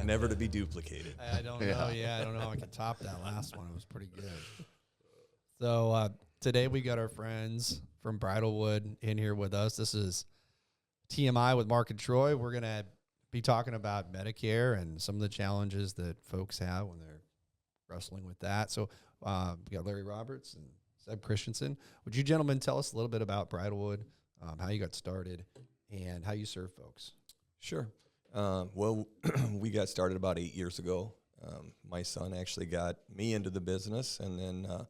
never to be duplicated. I don't know. Yeah, I don't know how I can top that last one. It was pretty good. So today we got our friends from Bridlewood in here with us. This is TMI with Mark and Troy. We're going to be talking about Medicare and some of the challenges that folks have when they're wrestling with that. So we got Larry Roberts and Seb Christensen. Would you gentlemen tell us a little bit about Bridlewood, how you got started, and how you serve folks? Sure. Well, we got started about 8 years ago. My son actually got me into the business, and then a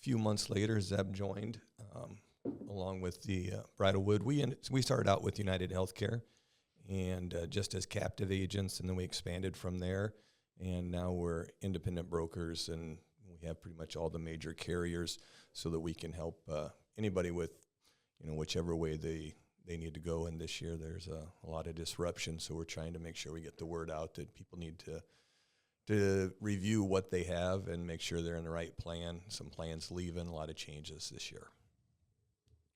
few months later, Zeb joined along with the Bridlewood. We started out with United Healthcare, and just as captive agents, and then we expanded from there, and now we're independent brokers, and we have pretty much all the major carriers so that we can help anybody with, whichever way they need to go. And this year there's a lot of disruption, so we're trying to make sure we get the word out that people need to review what they have and make sure they're in the right plan. Some plans leaving, a lot of changes this year.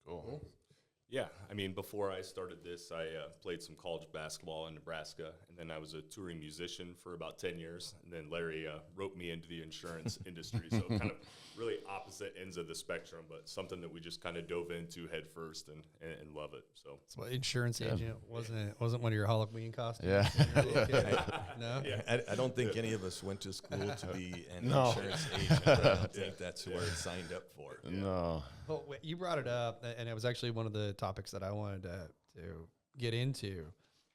Cool. Yeah, I mean, before I started this, I played some college basketball in Nebraska, and then I was a touring musician for about 10 years, and then Larry roped me into the insurance industry, so kind of really opposite ends of the spectrum, but something that we just kind of dove into head first and love it. So Insurance agent wasn't one of your Halloween costumes? Yeah. No? Yeah. I don't think any of us went to school to be an insurance agent. I don't think that's what it signed up for. No. Well, you brought it up, and it was actually one of the topics that I wanted to get into,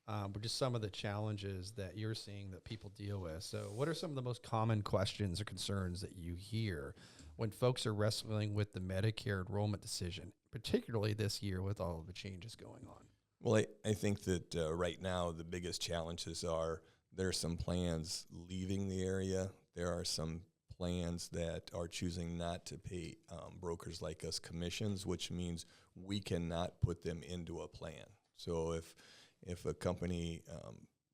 were just some of the challenges that you're seeing that people deal with. So what are some of the most common questions or concerns that you hear when folks are wrestling with the Medicare enrollment decision, particularly this year with all of the changes going on? Well, I think that right now the biggest challenges are there are some plans leaving the area. There are some plans that are choosing not to pay brokers like us commissions, which means we cannot put them into a plan. So if a company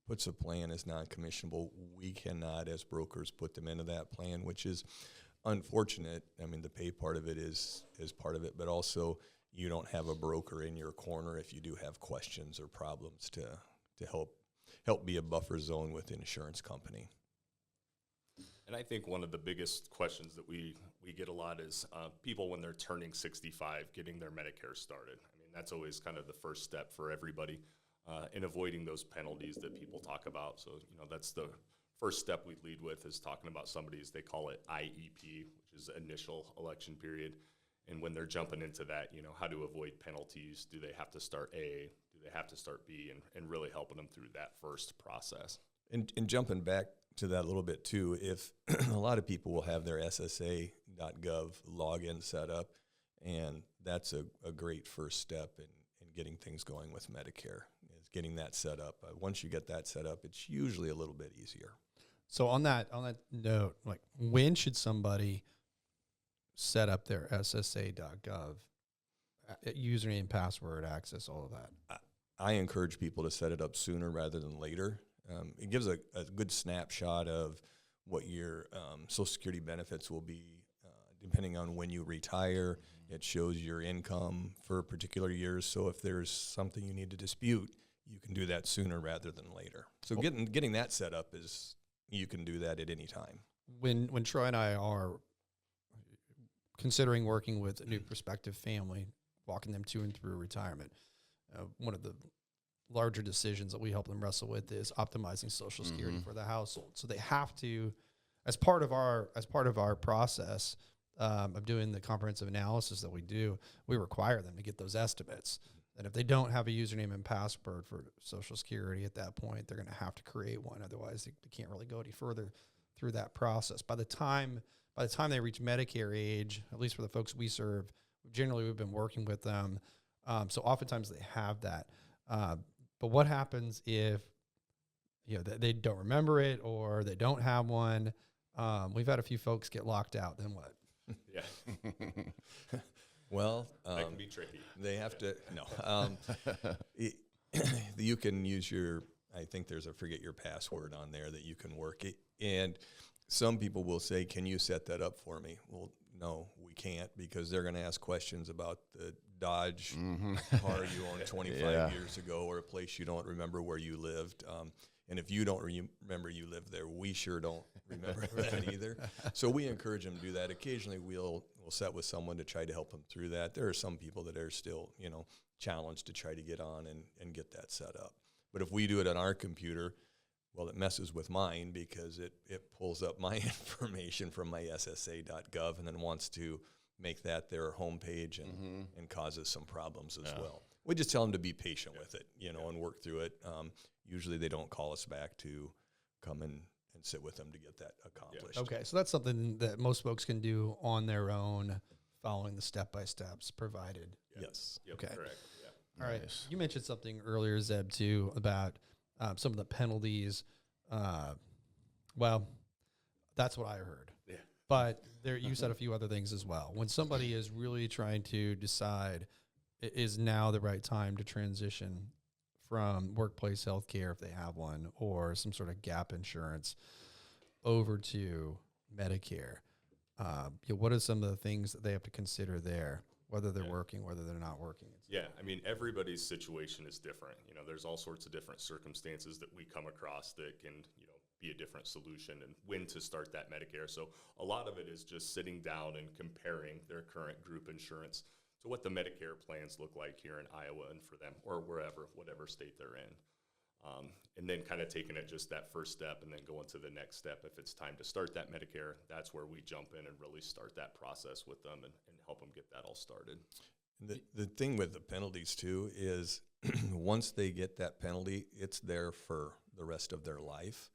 puts a plan as non-commissionable, we cannot, as brokers, put them into that plan, which is unfortunate. I mean, the pay part of it is part of it, but also you don't have a broker in your corner if you do have questions or problems to help be a buffer zone with an insurance company. And I think one of the biggest questions that we get a lot is people when they're turning 65, getting their Medicare started. I mean, that's always kind of the first step for everybody in avoiding those penalties that people talk about. So, that's the first step we lead with, is talking about they call it IEP, which is initial election period. And when they're jumping into that, how to avoid penalties. Do they have to start A? Do they have to start B? And really helping them through that first process. And jumping back to that a little bit too, if a lot of people will have their SSA.gov login set up, and that's a great first step in getting things going with Medicare, is getting that set up. Once you get that set up, it's usually a little bit easier. So on that note, like, when should somebody set up their SSA.gov username, password, access, all of that? I encourage people to set it up sooner rather than later. It gives a good snapshot of what your Social Security benefits will be depending on when you retire. It shows your income for particular years. So if there's something you need to dispute, you can do that sooner rather than later. So getting that set up is, you can do that at any time. When Troy and I are considering working with a new prospective family, walking them to and through retirement, one of the larger decisions that we help them wrestle with is optimizing Social Security for the household. So they have to, as part of our process of doing the comprehensive analysis that we do, we require them to get those estimates. And if they don't have a username and password for Social Security at that point, they're going to have to create one. Otherwise, they can't really go any further through that process. By the time they reach Medicare age, at least for the folks we serve, generally we've been working with them. So oftentimes they have that. But what happens if they don't remember it or they don't have one? We've had a few folks get locked out. Then what? Yeah. Well, that can be tricky. They have to you can use I think there's a forget your password on there that you can work it. And some people will say, can you set that up for me? Well, no, we can't, because they're going to ask questions about the Dodge car you owned 25 years ago, or a place you don't remember where you lived. And if you don't remember you lived there, we sure don't remember that either. So we encourage them to do that. Occasionally we'll set with someone to try to help them through that. There are some people that are still, challenged to try to get on and get that set up. But if we do it on our computer, well, it messes with mine because it pulls up my information from my SSA.gov and then wants to make that their homepage and causes some problems as well. We just tell them to be patient with it, and work through it. Usually they don't call us back to come and sit with them to get that accomplished. Okay, so that's something that most folks can do on their own, following the step-by-steps provided. Yes. Yep, Okay. correct. Yeah. All right. You mentioned something earlier, Zeb, too, about some of the penalties. Well, that's what I heard. Yeah. But you said a few other things as well. When somebody is really trying to decide, is now the right time to transition from workplace health care, if they have one, or some sort of gap insurance, over to Medicare, what are some of the things that they have to consider there, whether they're working, whether they're not working? Yeah, I mean, everybody's situation is different. There's all sorts of different circumstances that we come across that can, be a different solution and when to start that Medicare. So a lot of it is just sitting down and comparing their current group insurance to what the Medicare plans look like here in Iowa and for them, or wherever, whatever state they're in. And then kind of taking it just that first step and then going to the next step. If it's time to start that Medicare, that's where we jump in and really start that process with them and help them get that all started. The thing with the penalties too is once they get that penalty, it's there for the rest of their life.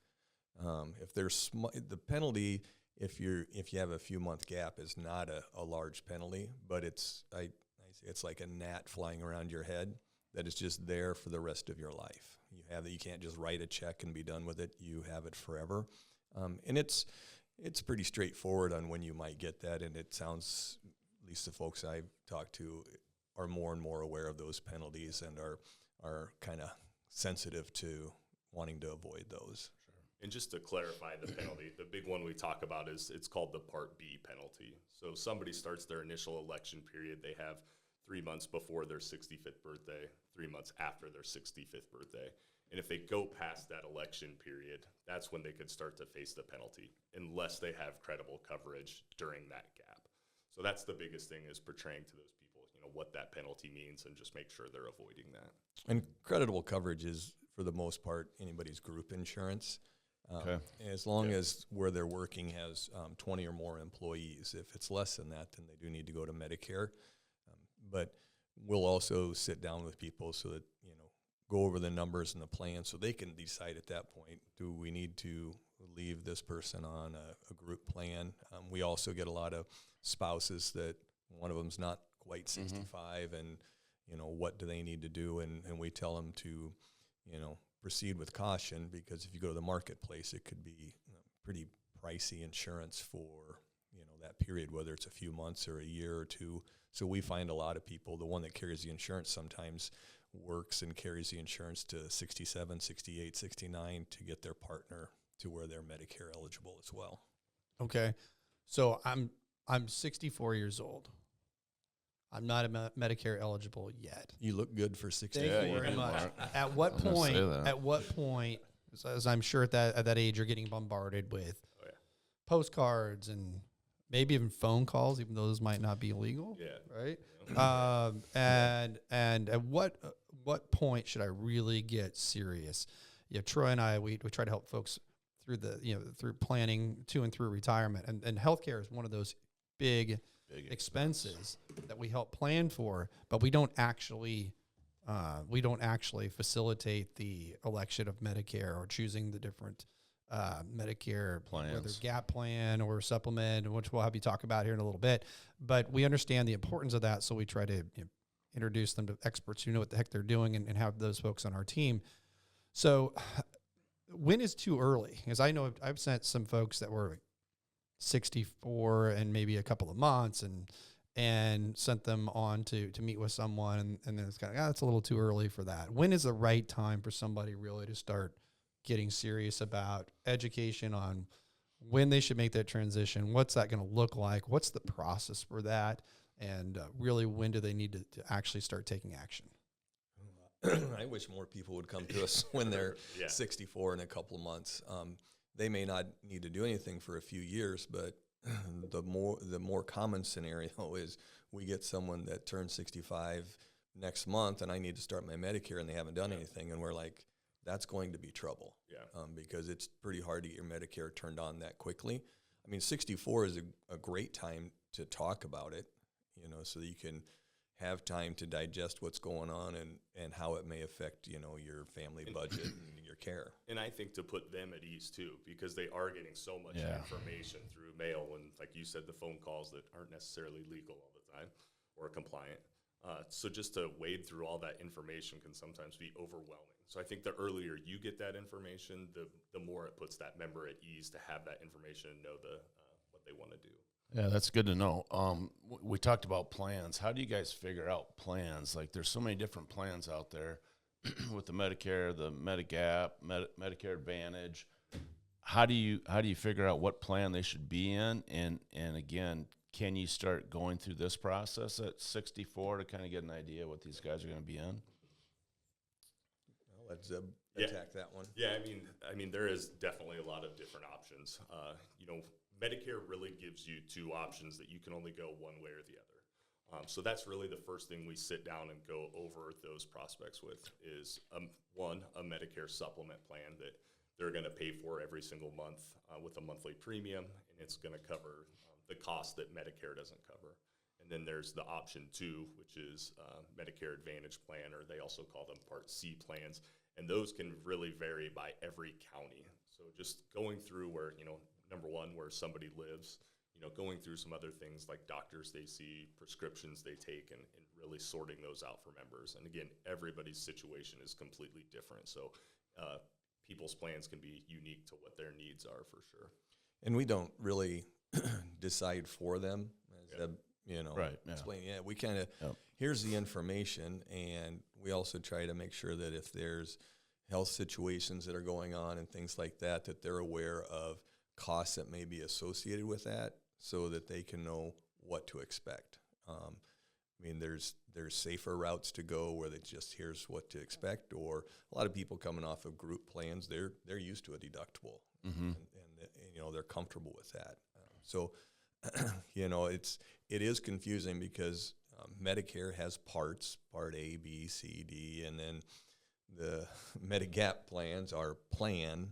If there's the penalty, if you have a few month gap, is not a large penalty, but it's like a gnat flying around your head that is just there for the rest of your life. You can't just write a check and be done with it. You have it forever, and it's pretty straightforward on when you might get that. And it sounds, at least the folks I've talked to, are more and more aware of those penalties and are kind of sensitive to wanting to avoid those. And just to clarify the penalty, the big one we talk about it's called the Part B penalty. So somebody starts their initial election period, they have 3 months before their 65th birthday, 3 months after their 65th birthday. And if they go past that election period, that's when they could start to face the penalty, unless they have credible coverage during that gap. So that's the biggest thing, is portraying to those people, what that penalty means, and just make sure they're avoiding that. And credible coverage is, for the most part, anybody's group insurance. Okay. As long as where they're working has 20 or more employees. If it's less than that, then they do need to go to Medicare. But we'll also sit down with people so that, go over the numbers and the plan so they can decide at that point, do we need to leave this person on a group plan? We also get a lot of spouses that one of them's not quite 65 and, what do they need to do? And we tell them to, proceed with caution, because if you go to the marketplace, it could be pretty pricey insurance for, that period, whether it's a few months or a year or two. So we find a lot of people, the one that carries the insurance sometimes works and carries the insurance to 67, 68, 69 to get their partner to where they're Medicare eligible as well. Okay. So I'm 64 years old. I'm not Medicare eligible yet. You look good for 64. Thank you very much. At what point, as I'm sure at that age, you're getting bombarded with postcards and maybe even phone calls, even though those might not be illegal. Yeah. Right. And at what point should I really get serious? Troy and I, we try to help folks through through planning to and through retirement, and healthcare is one of those big expenses that we help plan for, but we don't actually facilitate the election of Medicare or choosing the different Medicare plans, whether gap plan or supplement, which we'll have you talk about here in a little bit. But we understand the importance of that, so we try to introduce them to experts who know what the heck they're doing and have those folks on our team. So when is too early? Because I know I've sent some folks that were 64 and maybe a couple of months and sent them on to meet with someone, and then it's kind of, it's a little too early for that. When is the right time for somebody really to start getting serious about education on when they should make that transition? What's that going to look like? What's the process for that? And really, when do they need to actually start taking action? I wish more people would come to us when they're Yeah. 64 in a couple of months. They may not need to do anything for a few years, but the more common scenario is we get someone that turns 65 next month, and I need to start my Medicare, and they haven't done anything, and we're like, that's going to be trouble. Yeah. Because it's pretty hard to get your Medicare turned on that quickly. I mean, 64 is a great time to talk about it, you know, so that you can have time to digest what's going on and how it may affect, you know, your family budget and your care. And I think to put them at ease too, because they are getting so much information through mail and, like you said, the phone calls that aren't necessarily legal all the time or compliant. So just to wade through all that information can sometimes be overwhelming. So I think the earlier you get that information, the more it puts that member at ease to have that information and know what they want to do. Yeah, that's good to know. We talked about plans. How do you guys figure out plans? Like, there's so many different plans out there with the Medicare, the Medigap, Medicare Advantage. How do you figure out what plan they should be in? And again, can you start going through this process at 64 to kind of get an idea what these guys are going to be in? I'll let Zeb attack that one. Yeah, I mean, there is definitely a lot of different options. You know, Medicare really gives you two options that you can only go one way or the other. So that's really the first thing we sit down and go over those prospects with is, one, a Medicare supplement plan that they're going to pay for every single month with a monthly premium, and it's going to cover the cost that Medicare doesn't cover. And then there's the option two, which is Medicare Advantage plan, or they also call them Part C plans. And those can really vary by every county. So just going through where, you know, number one, where somebody lives, you know, going through some other things like doctors they see, prescriptions they take, and really sorting those out for members. And again, everybody's situation is completely different. So people's plans can be unique to what their needs are for sure. And we don't really decide for them, as Zeb, you know, explain. Yeah, we kind of, here's the information, and we also try to make sure that if there's health situations that are going on and things like that, that they're aware of costs that may be associated with that so that they can know what to expect. I mean, there's safer routes to go where they just, here's what to expect, or a lot of people coming off of group plans, they're used to a deductible, and you know, they're comfortable with that. So, you know, it is confusing because Medicare has parts, Part A, B, C, D, and then the Medigap plans are plan.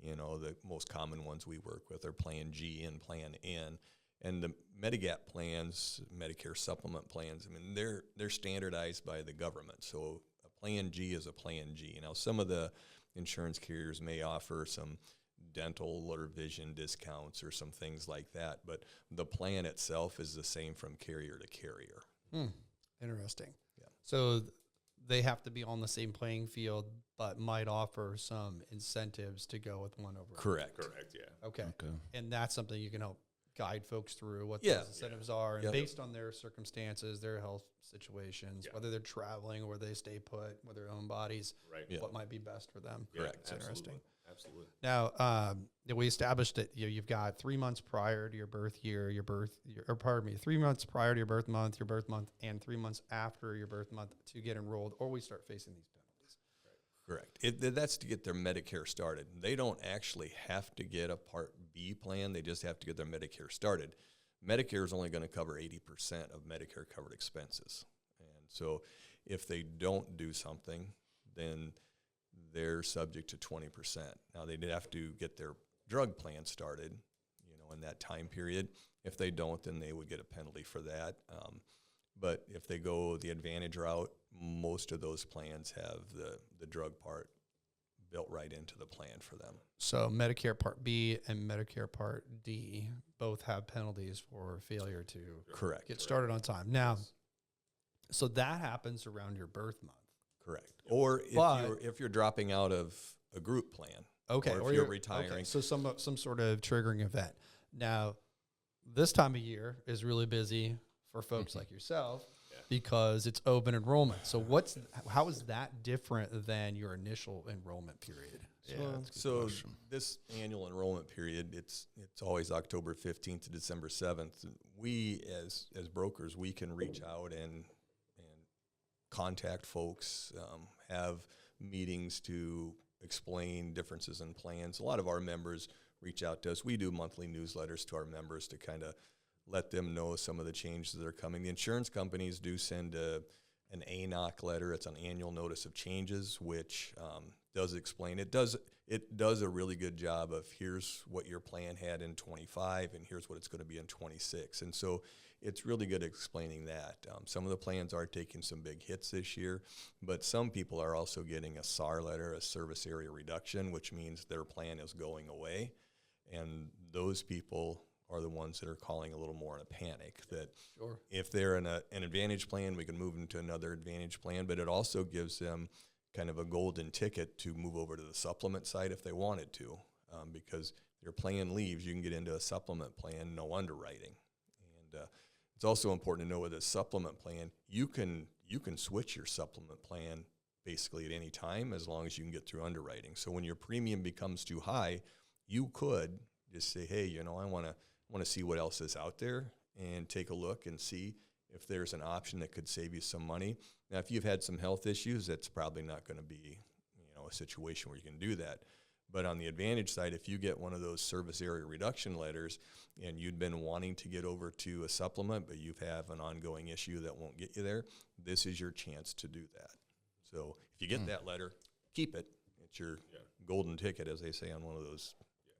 You know, the most common ones we work with are Plan G and Plan N. And the Medigap plans, Medicare supplement plans, I mean, they're standardized by the government. So a Plan G is a Plan G. Now, some of the insurance carriers may offer some dental or vision discounts or some things like that, but the plan itself is the same from carrier to carrier. Interesting. Yeah. So they have to be on the same playing field, but might offer some incentives to go with one over. Correct. Yeah. Okay. And that's something you can help guide folks through what Yeah. those incentives are, and Yep. based on their circumstances, their health situations, whether they're traveling, whether they stay put with their own bodies, Right. Yeah. what might be best for them. Correct. It's interesting. Absolutely. Now, we established that you've got 3 months prior to your birth year, 3 months prior to your birth month, and 3 months after your birth month to get enrolled, or we start facing these penalties. Correct. That's to get their Medicare started. They don't actually have to get a Part B plan. They just have to get their Medicare started. Medicare is only going to cover 80% of Medicare covered expenses. And so if they don't do something, then they're subject to 20%. Now, they'd have to get their drug plan started, you know, in that time period. If they don't, then they would get a penalty for that. But if they go the Advantage route, most of those plans have the drug part built right into the plan for them. So Medicare Part B and Medicare Part D both have penalties for failure to Correct. get started on time. Now, so that happens around your birth month. Correct. Or if you're dropping out of a group plan. Okay. Or if you're retiring. Okay. So some sort of triggering event. Now, this time of year is really busy for folks like yourself because it's open enrollment. So how is that different than your initial enrollment period? So this annual enrollment period, it's always October 15th to December 7th. We as brokers, we can reach out and contact folks, have meetings to explain differences in plans. A lot of our members reach out to us. We do monthly newsletters to our members to kind of let them know some of the changes that are coming. The insurance companies do send an ANOC letter. It's an annual notice of changes, which does explain. It does a really good job of here's what your plan had in 25 and here's what it's going to be in 26. And so it's really good at explaining that. Some of the plans are taking some big hits this year, but some people are also getting a SAR letter, a service area reduction, which means their plan is going away. And those people are the ones that are calling a little more in a panic that Sure. if they're in an Advantage plan, we can move them to another Advantage plan, but it also gives them kind of a golden ticket to move over to the supplement side if they wanted to, because your plan leaves, you can get into a supplement plan, no underwriting. And it's also important to know with a supplement plan, you can switch your supplement plan basically at any time as long as you can get through underwriting. So when your premium becomes too high, you could just say, hey, you know, I want to see what else is out there and take a look and see if there's an option that could save you some money. Now, if you've had some health issues, that's probably not going to be, you know, a situation where you can do that. But on the Advantage side, if you get one of those service area reduction letters and you'd been wanting to get over to a supplement, but you have an ongoing issue that won't get you there, this is your chance to do that. So if you get that letter, keep it. It's your golden ticket, as they say on one of those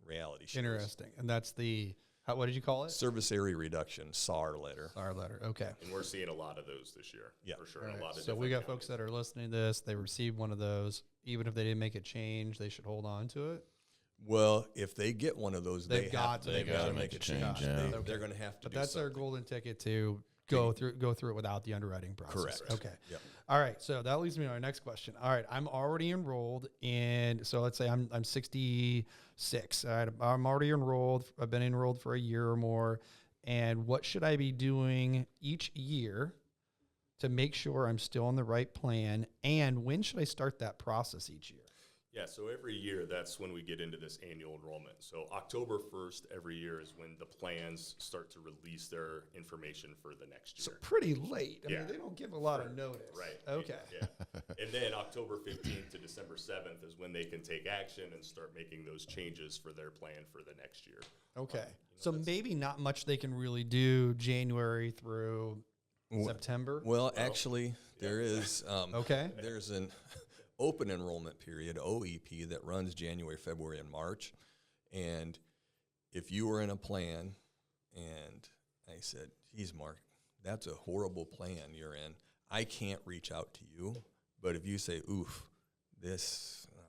reality shows. Interesting. And that's the, what did you call it? Service area reduction, SAR letter. SAR letter. Okay. And we're seeing a lot of those this year, for sure. All A right. lot of So we got different folks that are listening to this. They received one of those. Even if they didn't make a change, they should hold on to it. Well, if they get one of those, They've got to make a change. They're going to have to But do that's their something. golden ticket to go through it without the underwriting process. Correct. Okay. Yep. All right. So that leads me to our next question. All right. I'm already enrolled in, so let's say I'm 66. All right. I'm already enrolled. I've been enrolled for a year or more. And what should I be doing each year to make sure I'm still on the right plan? And when should I start that process each year? Yeah, so every year, that's when we get into this annual enrollment. So October 1st every year is when the plans start to release their information for the next year. So pretty late. I Yeah. mean, they don't give a lot of notice. Right. Okay. Yeah. And then October 15th to December 7th is when they can take action and start making those changes for their plan for the next year. Okay. So maybe not much they can really do January through September. Well, actually, there is Okay. there's an open enrollment period, OEP, that runs January, February, and March. And if you were in a plan and I said, geez, Mark, that's a horrible plan you're in, I can't reach out to you. But if you say, oof,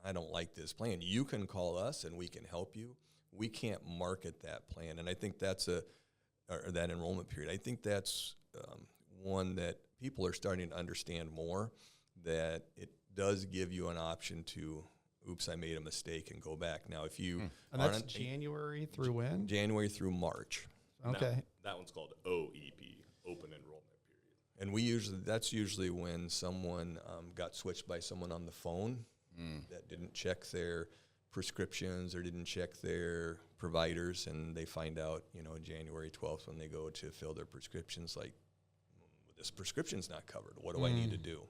I don't like this plan, you can call us and we can help you. We can't market that plan. And I think that's or that enrollment period. I think that's one that people are starting to understand more, that it does give you an option to, oops, I made a mistake, and go back. Now, if you And that's January through when? January through March. Okay. That one's called OEP, Open Enrollment Period. And that's usually when someone got switched by someone on the phone that didn't check their prescriptions or didn't check their providers, and they find out, January 12th when they go to fill their prescriptions, like, this prescription's not covered. What do I need to do?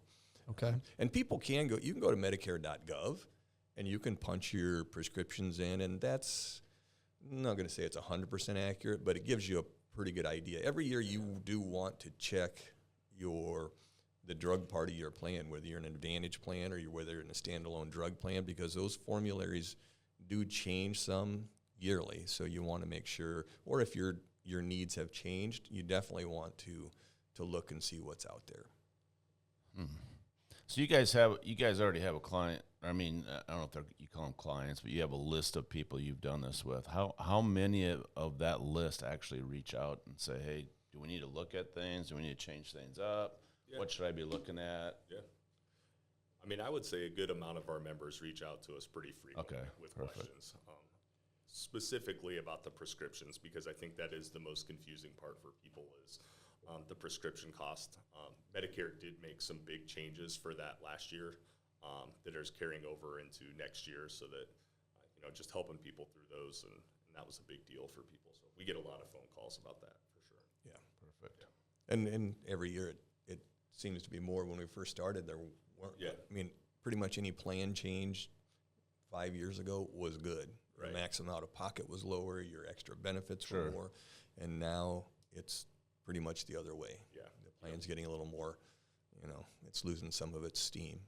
Okay. And people can go, you can go to Medicare.gov and you can punch your prescriptions in, and that's, I'm not going to say it's 100% accurate, but it gives you a pretty good idea. Every year you do want to check the drug part of your plan, whether you're in an Advantage plan or whether you're in a standalone drug plan, because those formularies do change some yearly. So you want to make sure, or if your needs have changed, you definitely want to look and see what's out there. So you guys already have a client. I mean, I don't know if you call them clients, but you have a list of people you've done this with. How many of that list actually reach out and say, hey, do we need to look at things? Do we need to change things up? Yeah. What should I be looking at? Yeah. I mean, I would say a good amount of our members reach out to us pretty frequently with questions, specifically about the prescriptions, because I think that is the most confusing part for people is the prescription cost. Medicare did make some big changes for that last year that is carrying over into next year, so that just helping people through those, and that was a big deal for people. So we get a lot of phone calls about that for sure. Yeah, perfect. And every year it seems to be more. When we first started, there weren't. Yeah. I mean, pretty much any plan change 5 years ago was good. Right. The maximum out of pocket was lower. Your extra benefits Sure. were more, and now it's pretty much the other way. Yeah. The plan's getting a little more. It's losing some of its steam.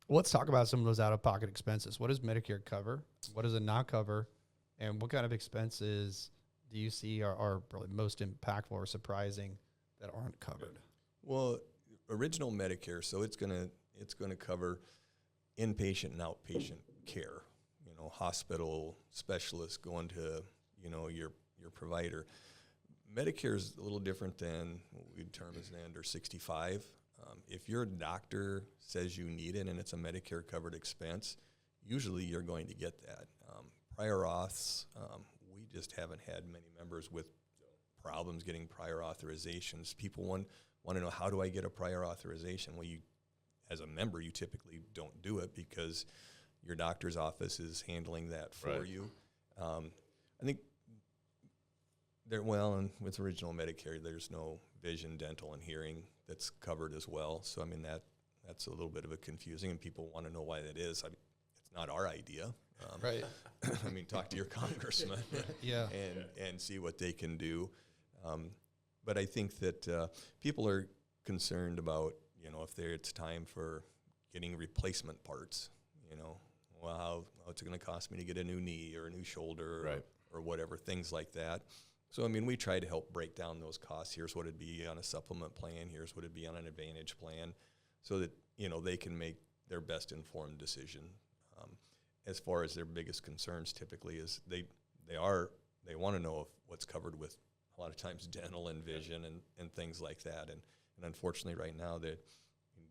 Let's talk about some of those out-of-pocket expenses. What does Medicare cover? What does it not cover? And what kind of expenses do you see are really most impactful or surprising that aren't covered? Well, original Medicare, so it's gonna cover inpatient and outpatient care. Hospital specialists going to your provider. Medicare is a little different than what we term as the under 65. If your doctor says you need it and it's a Medicare covered expense, usually you're going to get that. Prior auths, we just haven't had many members with problems getting prior authorizations. People want to know, how do I get a prior authorization? Well, as a member, you typically don't do it because your doctor's office is handling that for Right. you. I think and with original Medicare, there's no vision, dental, and hearing that's covered as well. So, I mean, that's a little bit of a confusing, and people want to know why that is. It's not our idea. Right. I mean, talk to your congressman Yeah. and see what they can do. But I think that people are concerned about, if it's time for getting replacement parts, well, how it's going to cost me to get a new knee or a new shoulder Right. or whatever, things like that. So, I mean, we try to help break down those costs. Here's what it'd be on a supplement plan. Here's what it'd be on an Advantage plan, so that, they can make their best informed decision. As far as their biggest concerns typically is they want to know if what's covered with a lot of times dental and vision and things like that. And unfortunately right now that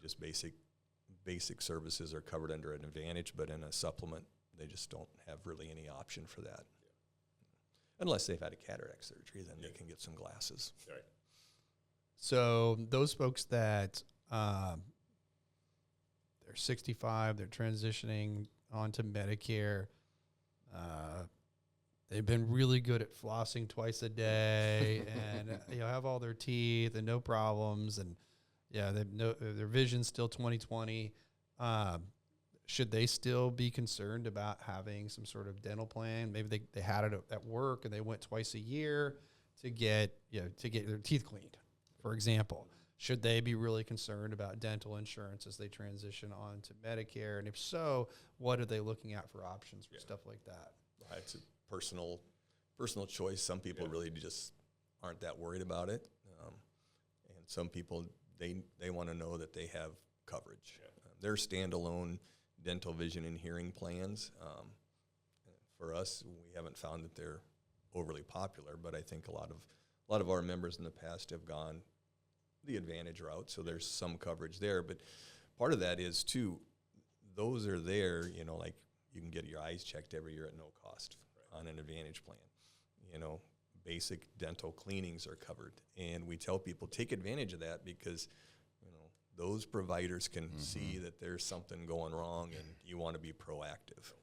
just basic services are covered under an Advantage, but in a supplement, they just don't have really any option for that. Unless they've had a cataract surgery, then they can get some glasses. Right. So those folks that they're 65, they're transitioning onto Medicare. They've been really good at flossing twice a day, and have all their teeth and no problems, and their vision's still 20/20. Should they still be concerned about having some sort of dental plan? Maybe they had it at work and they went twice a year to get their teeth cleaned, for example. Should they be really concerned about dental insurance as they transition on to Medicare? And if so, what are they looking at for options for stuff like that? It's a personal choice. Some people really just aren't that worried about it. And some people, they want to know that they have coverage. They're standalone dental, vision, and hearing plans. For us, we haven't found that they're overly popular, but I think a lot of our members in the past have gone the Advantage route, so there's some coverage there. But part of that is too, those are there, like you can get your eyes checked every year at no cost on an Advantage plan. Basic dental cleanings are covered, and we tell people take advantage of that because those providers can see that there's something going wrong, and you want to be proactive.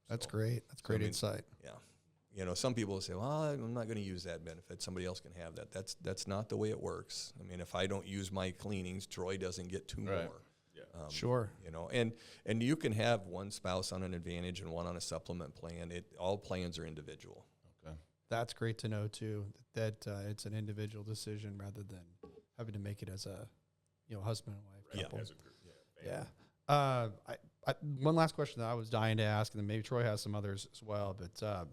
That's So, great. That's great I mean, insight. Yeah. Some people say, well, I'm not going to use that benefit. Somebody else can have that. That's not the way it works. I mean, if I don't use my cleanings, Troy doesn't get two Right. more. Yeah. Sure. And you can have one spouse on an Advantage and one on a supplement plan. All plans are individual. Okay. That's great to know too, that it's an individual decision rather than having to make it as a husband and wife Right. couple. As a group. Yeah. One last question that I was dying to ask, and then maybe Troy has some others as well. But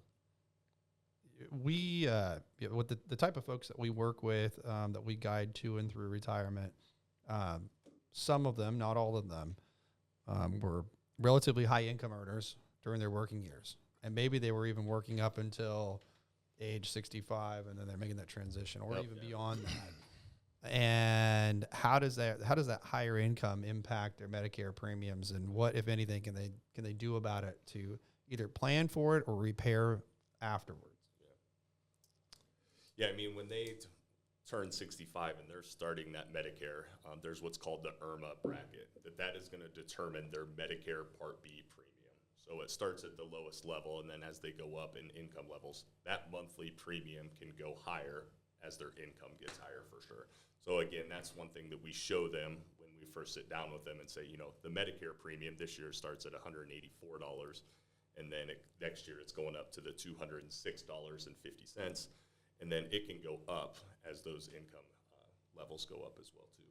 with the type of folks that we work with, that we guide to and through retirement, some of them, not all of them, were relatively high income earners during their working years, and maybe they were even working up until age 65, and then they're making that transition, or even beyond that. And how does that higher income impact their Medicare premiums, and what, if anything, can they do about it to either plan for it or repair afterwards? Yeah, I mean, when they turn 65 and they're starting that Medicare, there's what's called the IRMA bracket. That is going to determine their Medicare Part B premium. So it starts at the lowest level, and then as they go up in income levels, that monthly premium can go higher as their income gets higher for sure. So again, that's one thing that we show them when we first sit down with them and say, the Medicare premium this year starts at $184, and then next year it's going up to the $206.50, and then it can go up as those income levels go up as well too.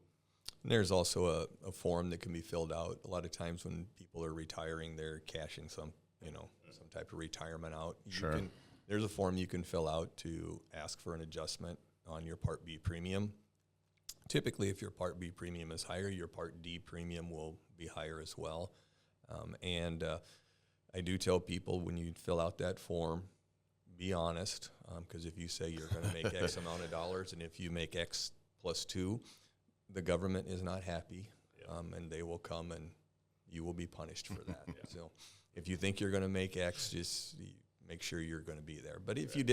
And there's also a form that can be filled out. A lot of times when people are retiring, they're cashing some type of retirement out. Sure. There's a form you can fill out to ask for an adjustment on your Part B premium. Typically, if your Part B premium is higher, your Part D premium will be higher as well. I do tell people when you fill out that form, be honest, because if you say you're going to make X amount of dollars, and if you make X plus 2, the government is not happy, and they will come and you will be punished for that. So if you think you're going to make X, just make sure you're going to be there. But if you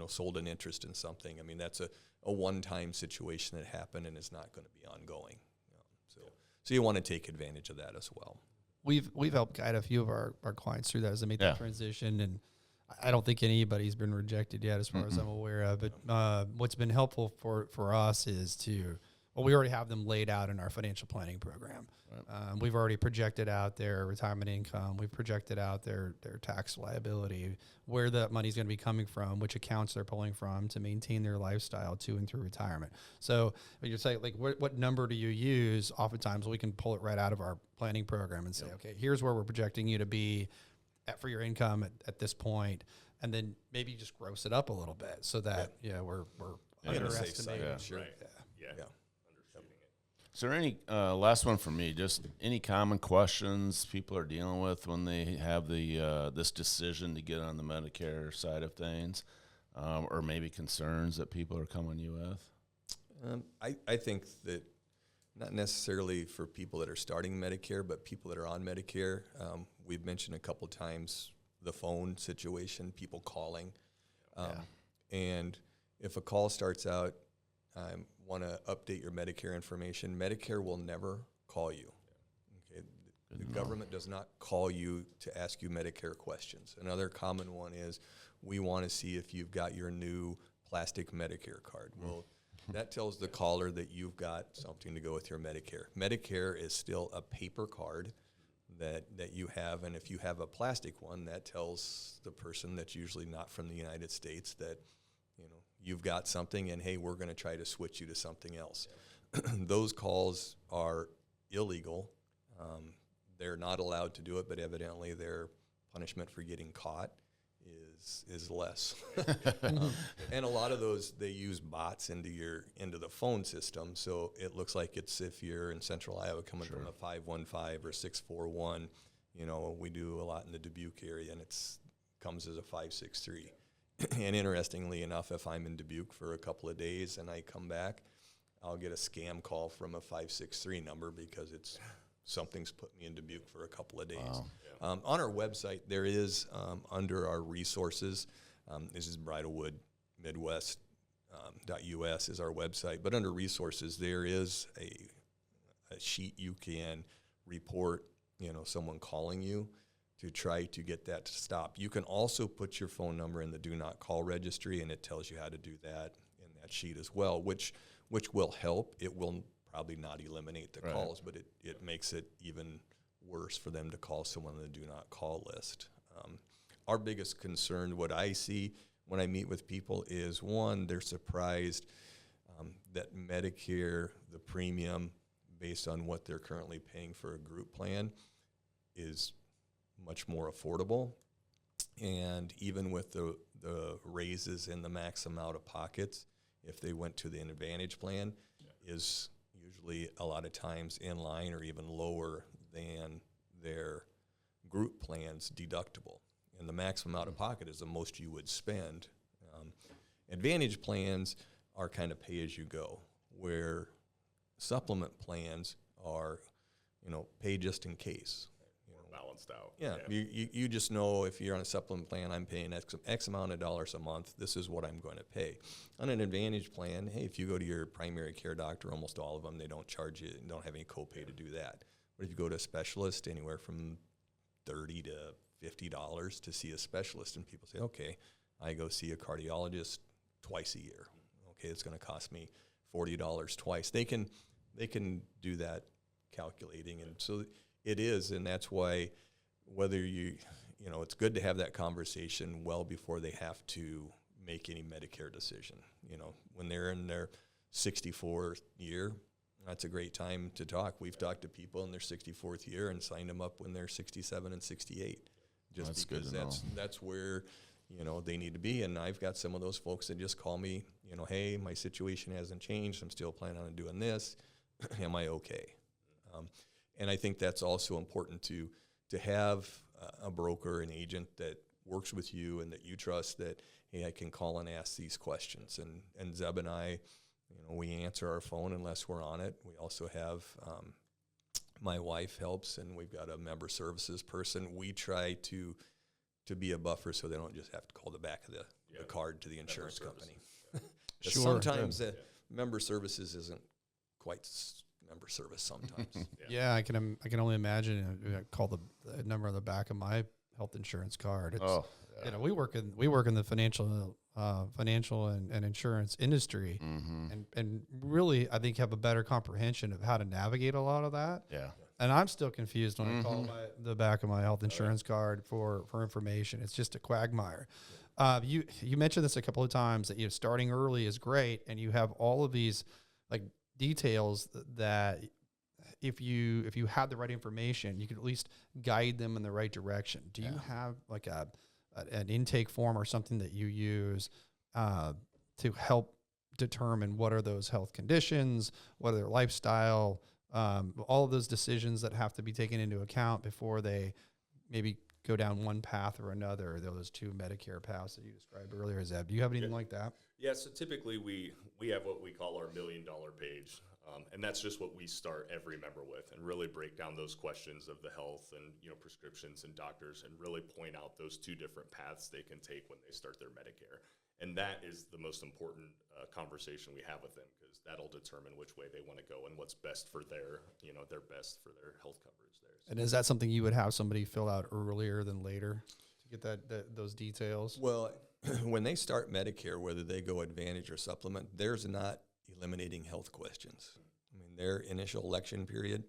sold an interest in something, I mean, that's a one-time situation that happened and it's not going to be ongoing. So you want to take advantage of that as well. We've helped guide a few of our clients through that as they make that transition, and I don't think anybody's been rejected yet as far as I'm aware of. But what's been helpful for us is we already have them laid out in our financial planning program. Right. We've already projected out their retirement income. We've projected out their tax liability, where that money's going to be coming from, which accounts they're pulling from to maintain their lifestyle to and through retirement. So when you say, like, what number do you use? Oftentimes we can pull it right out of our planning program and say, okay, here's where we're projecting you to be for your income at this point, and then maybe just gross it up a little bit so that we're underestimating. Sure. Right. Yeah. Is there any, last one for me, just any common questions people are dealing with when they have this decision to get on the Medicare side of things, or maybe concerns that people are coming to you with? I think that not necessarily for people that are starting Medicare, but people that are on Medicare. We've mentioned a couple times the phone situation, people calling. And if a call starts out, want to update your Medicare information, Medicare will never call you. Okay? The government does not call you to ask you Medicare questions. Another common one is, we want to see if you've got your new plastic Medicare card. Well, that tells the caller that you've got something to go with your Medicare. Medicare is still a paper card that you have, and if you have a plastic one, that tells the person that's usually not from the United States that you've got something, and hey, we're going to try to switch you to something else. Those calls are illegal. They're not allowed to do it, but evidently their punishment for getting caught is less. And a lot of those, they use bots into the phone system, so it looks like it's, if you're in Central Iowa coming from a 515 or 641, we do a lot in the Dubuque area, and it's comes as a 563. And interestingly enough, if I'm in Dubuque for a couple of days and I come back, I'll get a scam call from a 563 number because something's put me in Dubuque for a couple of days. Wow. On our website, there is, under our resources, this is Bridlewood Midwest .us is our website, but under resources, there is a sheet you can report, someone calling you, to try to get that to stop. You can also put your phone number in the do not call registry, and it tells you how to do that in that sheet as well, which will help. It will probably not eliminate the calls, but it makes it even worse for them to call someone on the do not call list. Our biggest concern, what I see when I meet with people, is one, they're surprised that Medicare, the premium based on what they're currently paying for a group plan, is much more affordable, and even with the raises in the maximum out of pockets, if they went to the Advantage plan, is usually a lot of times in line or even lower than their group plan's deductible. And the maximum out of pocket is the most you would spend. Advantage plans are kind of pay as you go, where supplement plans are, pay just in case. Balanced out. Yeah. You just know, if you're on a supplement plan, I'm paying X amount of dollars a month. This is what I'm going to pay. On an Advantage plan, hey, if you go to your primary care doctor, almost all of them, they don't charge you, don't have any copay to do that. But if you go to a specialist, anywhere from $30 to $50 to see a specialist, and people say, okay, I go see a cardiologist twice a year. okay, it's going to cost me $40 twice. They can do that calculating, and so it is, and that's why whether it's good to have that conversation well before they have to make any Medicare decision. When they're in their 64th year, that's a great time to talk. We've talked to people in their 64th year and signed them up when they're 67 and 68, just That's because good to know. that's where they need to be. And I've got some of those folks that just call me, hey, my situation hasn't changed. I'm still planning on doing this. Am I okay? And I think that's also important to have a broker, an agent that works with you and that you trust, that, hey, I can call and ask these questions. And Zeb and I, we answer our phone unless we're on it. We also have my wife helps, and we've got a member services person. We try to be a buffer so they don't just have to call the back of the card to the insurance company. Sure. Sometimes member services isn't quite member service sometimes. Yeah, I can only imagine. Call the number on the back of my health insurance card. It's, we work in the financial and insurance industry, and really I think have a better comprehension of how to navigate a lot of that. Yeah. And I'm still confused when I call the back of my health insurance card for information. It's just a quagmire. You mentioned this a couple of times that starting early is great, and you have all of these like details that if you had the right information, you could at least guide them in the right direction. Do you have like an intake form or something that you use to help determine what are those health conditions, what are their lifestyle, all of those decisions that have to be taken into account before they maybe go down one path or another, those two Medicare paths that you described earlier, Zeb? Do you have anything like that? Yeah, so typically we have what we call our $1 million page, and that's just what we start every member with, and really break down those questions of the health and prescriptions and doctors, and really point out those two different paths they can take when they start their Medicare. And that is the most important conversation we have with them, because that'll determine which way they want to go and what's best for their best for their health coverage there. So And is that something you would have somebody fill out earlier than later to get those details? Well, when they start Medicare, whether they go Advantage or Supplement, there's not eliminating health questions. I mean, their initial election period,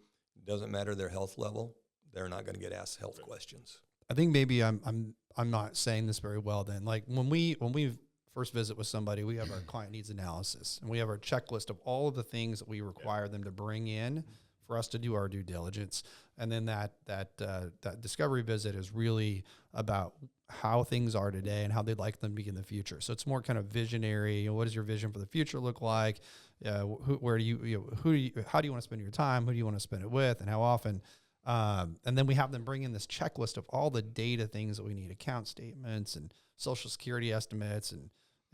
doesn't matter their health level, they're not going to get asked health questions. I think maybe I'm not saying this very well then. Like when we first visit with somebody, we have our client needs analysis, and we have our checklist of all of the things that we require them to bring in for us to do our due diligence. And then that discovery visit is really about how things are today and how they'd like them to be in the future. So it's more kind of visionary. What does your vision for the future look like? How do you want to spend your time? Who do you want to spend it with, and how often? And then we have them bring in this checklist of all the data things that we need: account statements and Social Security estimates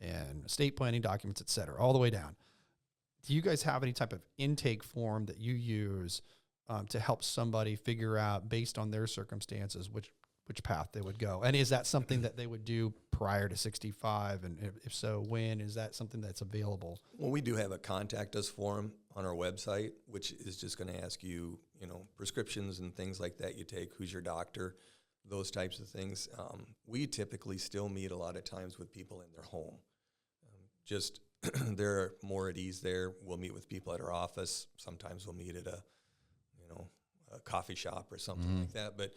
and estate planning documents, et cetera, all the way down. Do you guys have any type of intake form that you use to help somebody figure out, based on their circumstances, which path they would go? And is that something that they would do prior to 65? And if so, when? Is that something that's available? Well, we do have a contact us form on our website, which is just going to ask you, prescriptions and things like that you take, who's your doctor, those types of things. We typically still meet a lot of times with people in their home. Just they're more at ease there. We'll meet with people at our office. Sometimes we'll meet at a coffee shop or something like that. But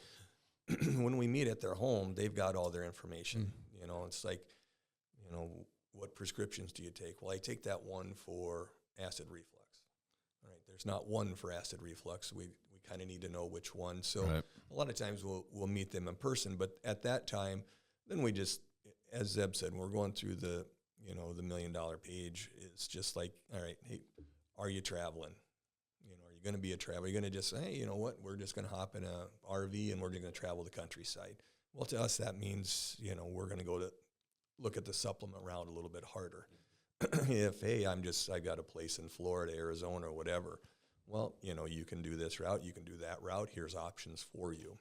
when we meet at their home, they've got all their information. It's like, what prescriptions do you take? Well, I take that one for acid reflux. All right, there's not one for acid reflux. We kind of need to know which one. So a lot of times we'll meet them in person. But at that time, then we just, as Zeb said, we're going through the $1 million page. It's just like, all right, hey, are you traveling? Are you going to be a traveler? Are you going to just say, hey, you know what, we're just going to hop in a RV and we're going to travel the countryside? Well, to us, that means, we're going to go to look at the supplement route a little bit harder. If, hey, I've got a place in Florida, Arizona, or whatever, well, you can do this route, you can do that route, here's options for you.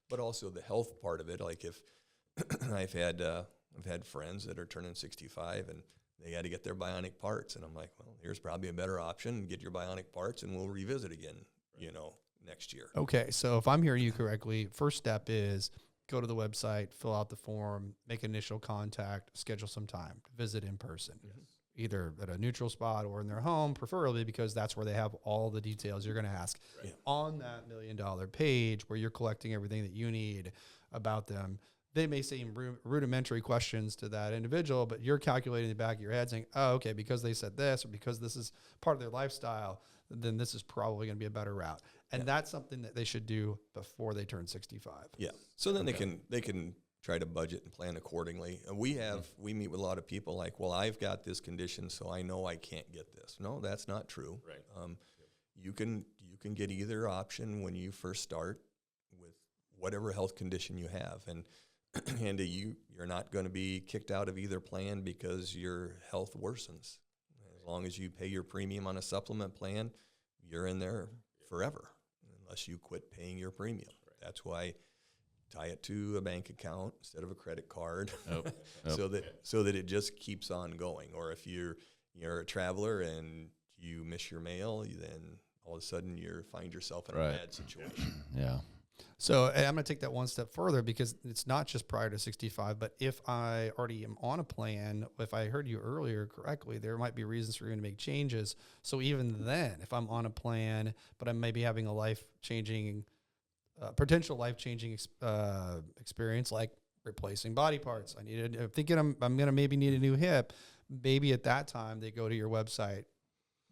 But also the health part of it, like if I've had friends that are turning 65 and they had to get their bionic parts, and I'm like, well, here's probably a better option. Get your bionic parts, and we'll revisit again, next year. Okay, so if I'm hearing you correctly, first step is go to the website, fill out the form, make initial contact, schedule some time to visit in person. either at a neutral spot or in their home, preferably because that's where they have all the details you're going to ask. Right. On that $1 million page where you're collecting everything that you need about them. They may seem rudimentary questions to that individual, but you're calculating in the back of your head saying, oh, okay, because they said this or because this is part of their lifestyle, then this is probably going to be a better route. And that's something that they should do before they turn 65. Yeah. So then they can try to budget and plan accordingly. And we meet with a lot of people like, well, I've got this condition, so I know I can't get this. No, that's not true. Right. You can get either option when you first start with whatever health condition you have, and you're not going to be kicked out of either plan because your health worsens. As long as you pay your premium on a supplement plan, you're in there forever, unless you quit paying your premium. Right. That's why tie it to a bank account instead of a credit card, so that it just keeps on going. Or if you're a traveler and you miss your mail, then all of a sudden you find yourself in a bad situation. Yeah. So I'm going to take that one step further, because it's not just prior to 65, but if I already am on a plan, if I heard you earlier correctly, there might be reasons for you to make changes. So even then, if I'm on a plan, but I'm maybe having a potential life-changing experience, like replacing body parts. I'm thinking I'm going to maybe need a new hip. Maybe at that time they go to your website,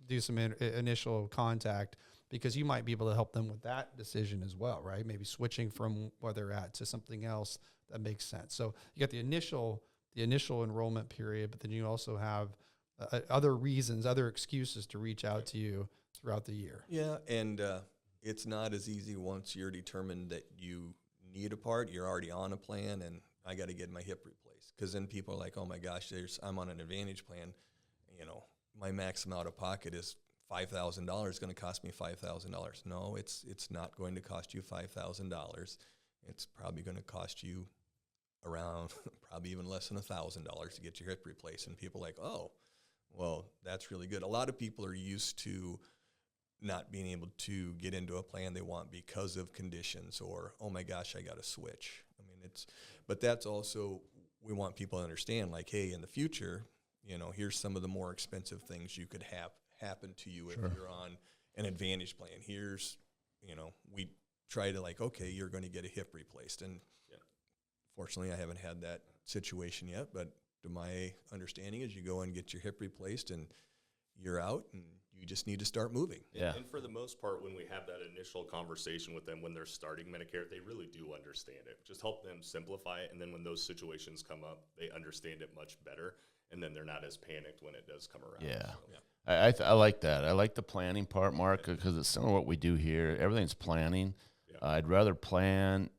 do some initial contact, because you might be able to help them with that decision as well, right? Maybe switching from where they're at to something else that makes sense. So you got the initial enrollment period, but then you also have other reasons, other excuses to reach out to you throughout the year. Yeah, and it's not as easy once you're determined that you need a part. You're already on a plan, and I got to get my hip replaced. Because then people are like, oh my gosh, I'm on an Advantage plan. My maximum out of pocket is $5,000. Going to cost me $5,000. No, it's not going to cost you $5,000. It's probably going to cost you around probably even less than $1,000 to get your hip replaced. And people are like, oh, well, that's really good. A lot of people are used to not being able to get into a plan they want because of conditions, or, oh my gosh, I got to switch. But that's also, we want people to understand, like, hey, in the future, here's some of the more expensive things you could have happen to you if you're on an Advantage plan. Here's, we try to okay, you're going to get a hip replaced. And fortunately, I haven't had that situation yet, but to my understanding is you go and get your hip replaced and you're out and you just need to start moving. Yeah. And for the most part, when we have that initial conversation with them when they're starting Medicare, they really do understand it. Just help them simplify it. And then when those situations come up, they understand it much better. And then they're not as panicked when it does come around. Yeah. So. I like that. I like the planning part, Mark, because it's similar to what we do here. Everything's planning. Yeah. I'd rather plan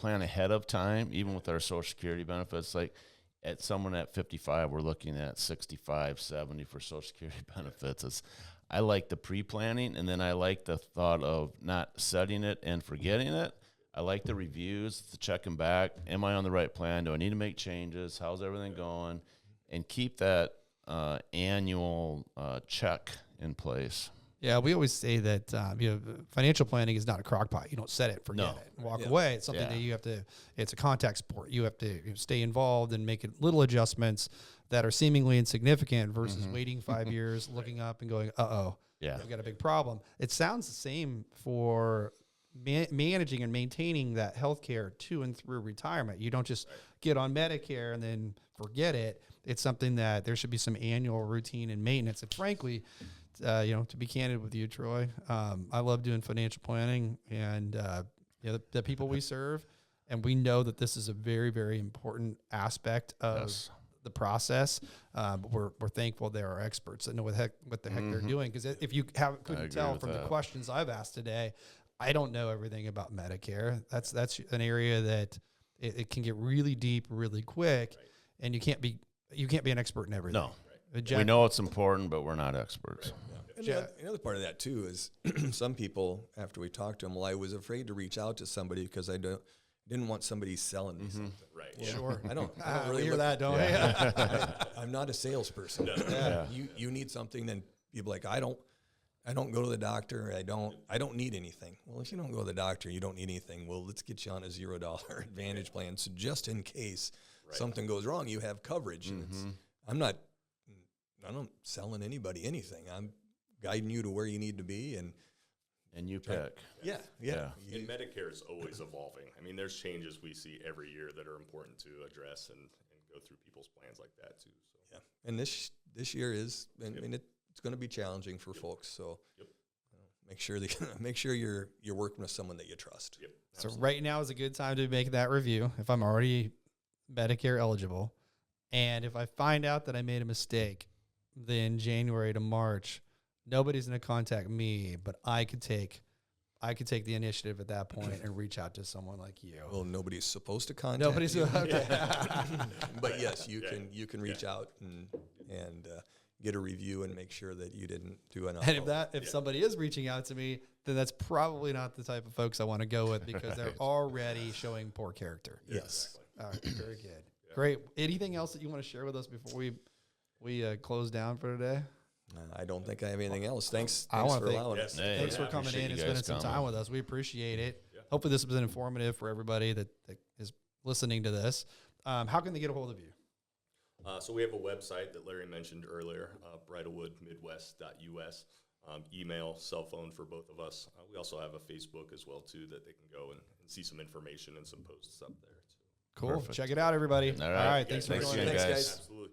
ahead of time, even with our Social Security benefits. Like at someone at 55, we're looking at 65, 70 for Social Security benefits. I like the pre-planning, and then I like the thought of not setting it and forgetting it. I like the reviews, the checking back. Am I on the right plan? Do I need to make changes? How's everything going? And keep that annual check in place. Yeah, we always say that financial planning is not a crock pot. You don't set it, forget it, and walk away. It's something that you have to. It's a contact sport. You have to stay involved and make little adjustments that are seemingly insignificant versus waiting 5 years, looking up and going, we've got a big problem. It sounds the same for managing and maintaining that healthcare to and through retirement. You don't just get on Medicare and then forget it. It's something that there should be some annual routine and maintenance. And frankly, to be candid with you, Troy, I love doing financial planning, and the people we serve, and we know that this is a very, very important aspect of the process. But we're thankful there are experts that know what the heck they're doing. Because if you couldn't tell from the questions I've asked today, I don't know everything about Medicare. That's an area that it can get really deep really quick, and you can't be an expert in everything. No. We know it's important, but we're not experts. And another part of that too is some people, after we talked to them, well, I was afraid to reach out to somebody because I didn't want somebody selling me something. Right. Well, Sure. I don't really hear that, don't we? I'm not a salesperson. You need something, then people are like, I don't go to the doctor. I don't need anything. Well, if you don't go to the doctor, you don't need anything. Well, let's get you on a $0 Advantage plan. So just in case something goes wrong, you have coverage. And I'm not I'm selling anybody anything. I'm guiding you to where you need to be, and you pick. yeah. And Medicare is always evolving. I mean, there's changes we see every year that are important to address and go through people's plans like that too. So. Yeah, and this year is, I mean, it's going to be challenging for folks. So make sure you're working with someone that you trust. Yep. So right now is a good time to make that review if I'm already Medicare eligible. And if I find out that I made a mistake, then January to March, nobody's going to contact me, but I could take the initiative at that point and reach out to someone like you. Well, nobody's supposed to contact Nobody's you. okay. But yes, you can reach out and get a review and make sure that you didn't do enough. And if somebody is reaching out to me, then that's probably not the type of folks I want to go with because they're already showing poor character. Yes. All right, very good. Great. Anything else that you want to share with us before we close down for today? I don't think I have anything else. Thanks I for wanna thank- allowing us. Hey, Thanks for coming appreciate in and you spending guys some coming. time with us. We appreciate it. Yeah. Hopefully this has been informative for everybody that is listening to this. How can they get a hold of you? So we have a website that Larry mentioned earlier, bridlewoodmidwest.us. Email, cell phone for both of us. We also have a Facebook as well too that they can go and see some information and some posts up there too. Cool. Perfect. Check it out, everybody. All right. Thanks for Thanks joining again, us. Thanks, guys. Absolutely.